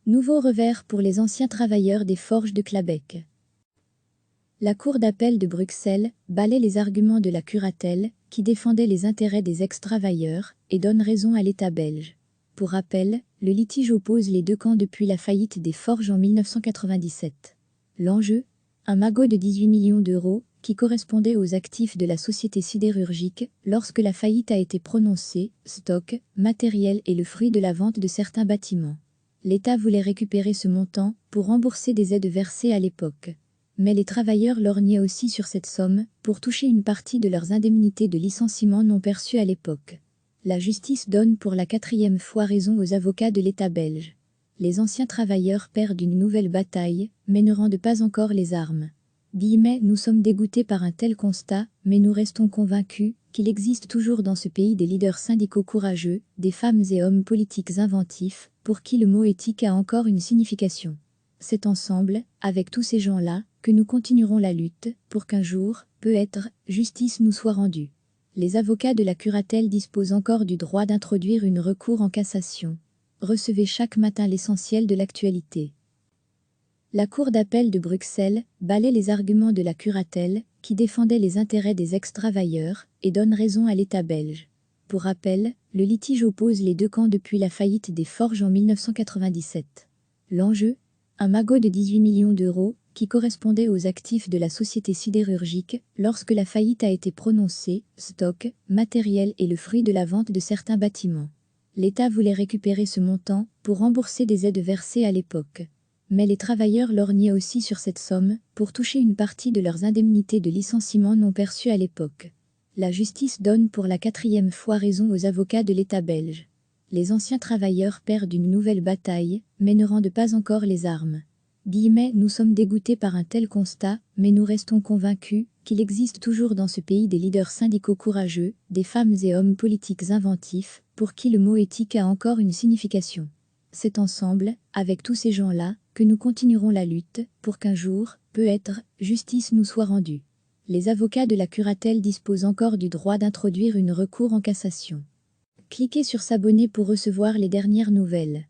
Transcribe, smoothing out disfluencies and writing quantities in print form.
Nouveau revers pour les anciens travailleurs des forges de Clabecq. La Cour d'appel de Bruxelles balaie les arguments de la curatelle qui défendait les intérêts des ex-travailleurs et donne raison à l'État belge. Pour rappel, le litige oppose les deux camps depuis la faillite des forges en 1997. L'enjeu, un magot de 18 millions d'euros qui correspondait aux actifs de la société sidérurgique lorsque la faillite a été prononcée, stock, matériel et le fruit de la vente de certains bâtiments. L'État voulait récupérer ce montant pour rembourser des aides versées à l'époque. Mais les travailleurs lorgnaient aussi sur cette somme pour toucher une partie de leurs indemnités de licenciement non perçues à l'époque. La justice donne pour la 4e fois raison aux avocats de l'État belge. Les anciens travailleurs perdent une nouvelle bataille, mais ne rendent pas encore les armes. Nous sommes dégoûtés par un tel constat, mais nous restons convaincus qu'il existe toujours dans ce pays des leaders syndicaux courageux, des femmes et hommes politiques inventifs, pour qui le mot éthique a encore une signification. C'est ensemble, avec tous ces gens-là, que nous continuerons la lutte, pour qu'un jour, peut-être, justice nous soit rendue. Les avocats de la curatelle disposent encore du droit d'introduire une recours en cassation. Recevez chaque matin l'essentiel de l'actualité. La Cour d'appel de Bruxelles balaie les arguments de la curatelle qui défendait les intérêts des ex-travailleurs et donne raison à l'État belge. Pour rappel, le litige oppose les deux camps depuis la faillite des forges en 1997. L'enjeu, un magot de 18 millions d'euros qui correspondait aux actifs de la société sidérurgique lorsque la faillite a été prononcée, stock, matériel et le fruit de la vente de certains bâtiments. L'État voulait récupérer ce montant pour rembourser des aides versées à l'époque. Mais les travailleurs lorgnaient aussi sur cette somme pour toucher une partie de leurs indemnités de licenciement non perçues à l'époque. La justice donne pour la 4e fois raison aux avocats de l'État belge. Les anciens travailleurs perdent une nouvelle bataille, mais ne rendent pas encore les armes. Nous sommes dégoûtés par un tel constat, mais nous restons convaincus qu'il existe toujours dans ce pays des leaders syndicaux courageux, des femmes et hommes politiques inventifs, pour qui le mot éthique a encore une signification. C'est ensemble, avec tous ces gens-là, que nous continuerons la lutte, pour qu'un jour, peut-être, justice nous soit rendue. Les avocats de la curatelle disposent encore du droit d'introduire une recours en cassation. Cliquez sur s'abonner pour recevoir les dernières nouvelles.